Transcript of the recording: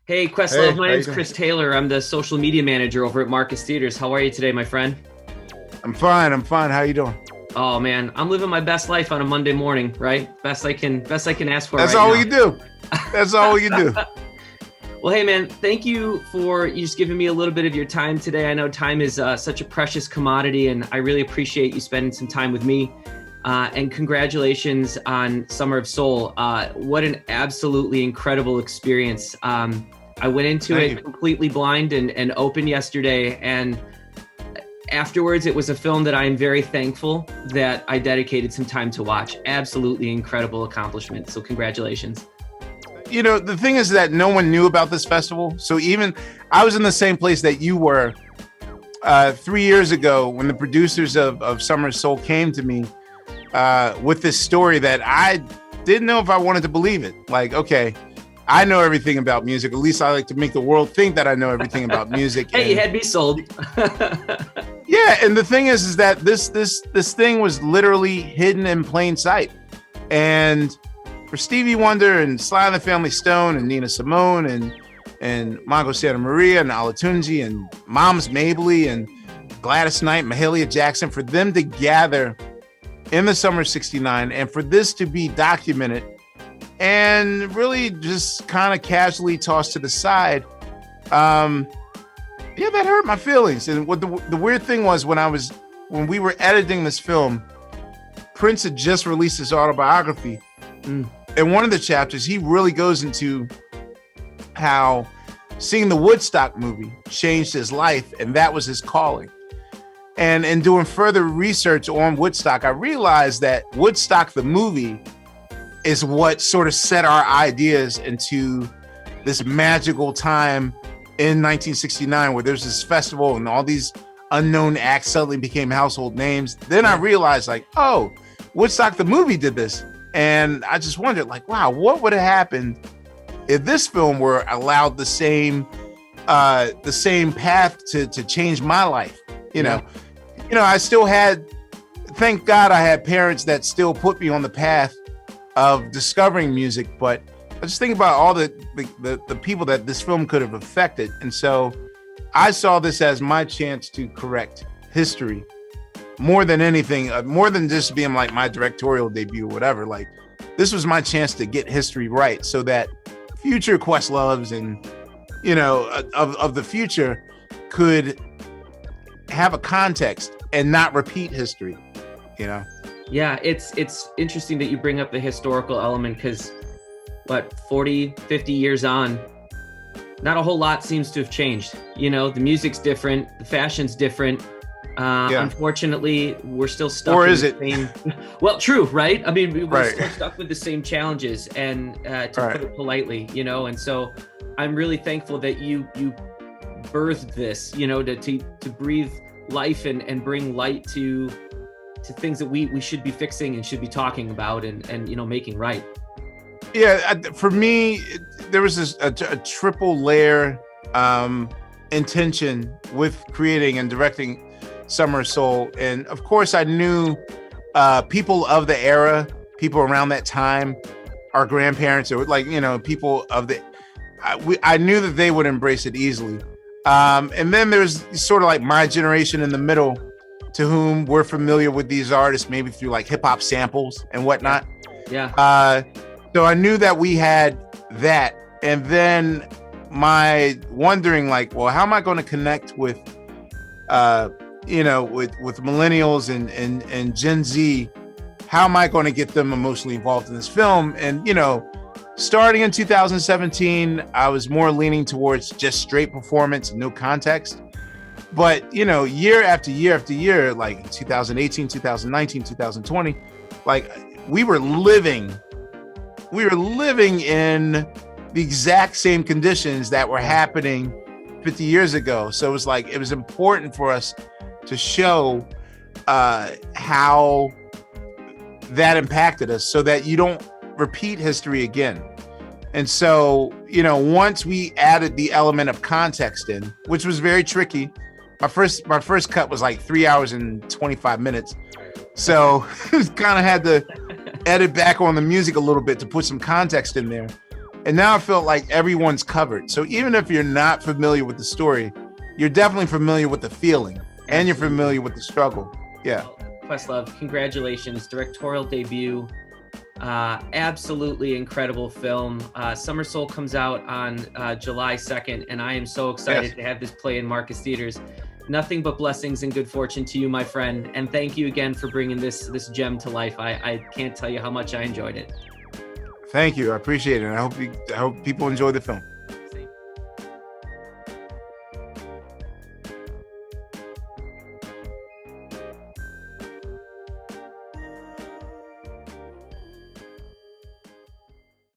Hey, Hey, Questlove, my how you name's doing? Chris Taylor. I'm the social media manager over at Marcus Theaters. How are you today, my friend? I'm fine. I'm fine. How you doing? Oh man, I'm living my best life on a Monday morning, right? Best I can ask for That's right all we now. can do. That's all we can do. Well, hey man, thank you for you just giving me a little bit of your time today. I know time is such a precious commodity, and I really appreciate you spending some time with me. And congratulations on Summer of Soul. What an absolutely incredible experience. I went into Thank it you. completely blind and open yesterday, and afterwards, it was a film that I am very thankful that I dedicated some time to watch. Absolutely incredible accomplishment. So congratulations. You know, the thing is that no one knew about this festival. So even I was in the same place that you were 3 years ago when the producers of Summer of Soul came to me with this story that I didn't know if I wanted to believe it. Like, okay, I know everything about music. At least I like to make the world think that I know everything about music. Hey, you And had me sold. yeah, and the thing is that this thing was literally hidden in plain sight. And for Stevie Wonder and Sly and the Family Stone and Nina Simone and Mongo Santa Maria and Alatunji and Moms Mabley and Gladys Knight, Mahalia Jackson, for them to gather in the summer of '69 and for this to be documented and really just kind of casually tossed to the side, yeah, that hurt my feelings. And what the weird thing was when we were editing this film, Prince had just released his autobiography. Mm. In one of the chapters, he really goes into how seeing the Woodstock movie changed his life, and that was his calling. And in doing further research on Woodstock, I realized that Woodstock, the movie, is what sort of set our ideas into this magical time in 1969, where there's this festival and all these unknown acts suddenly became household names. Then I realized, like, oh, Woodstock, the movie, did this. And I just wondered, like, wow, what would have happened if this film were allowed the same path to change my life? I still had, thank God, I had parents that still put me on the path of discovering music. But I just think about all the people that this film could have affected, and so I saw this as my chance to correct history. More than anything, more than just being like my directorial debut or whatever, like this was my chance to get history right so that future Questloves and, of the future could have a context and not repeat history, you know? Yeah, it's interesting that you bring up the historical element because 40, 50 years on, not a whole lot seems to have changed. The music's different, the fashion's different. Yeah. Unfortunately, we're still stuck. Or in is the it? Same... Well, true, right? I mean, we're Right. still stuck with the same challenges, and to Right. put it politely, And so, I'm really thankful that you birthed this, to breathe life and bring light to things that we should be fixing and should be talking about and making right. Yeah, for me, there was a triple layer intention with creating and directing Summer of Soul. And of course, I knew people of the era, people around that time, our grandparents, or people of I knew that they would embrace it easily. And then there's sort of like my generation in the middle, to whom we're familiar with these artists, maybe through like hip hop samples and whatnot. Yeah. So I knew that we had that. And then my wondering, like, well, how am I going to connect with, with millennials and Gen Z? How am I going to get them emotionally involved in this film? And, starting in 2017, I was more leaning towards just straight performance and no context. But, year after year after year, like 2018, 2019, 2020, like we were living in the exact same conditions that were happening 50 years ago. So it was important for us to show how that impacted us so that you don't repeat history again. And so, once we added the element of context in, which was very tricky, my first cut was like 3 hours and 25 minutes. So kind of had to edit back on the music a little bit to put some context in there. And now I feel like everyone's covered. So even if you're not familiar with the story, you're definitely familiar with the feeling. And you're familiar with the struggle. Yeah. Questlove, congratulations. Directorial debut. Absolutely incredible film. Summer Soul comes out on July 2nd, and I am so excited to have this play in Marcus Theaters. Nothing but blessings and good fortune to you, my friend. And thank you again for bringing this gem to life. I can't tell you how much I enjoyed it. Thank you. I appreciate it. I hope people enjoy the film.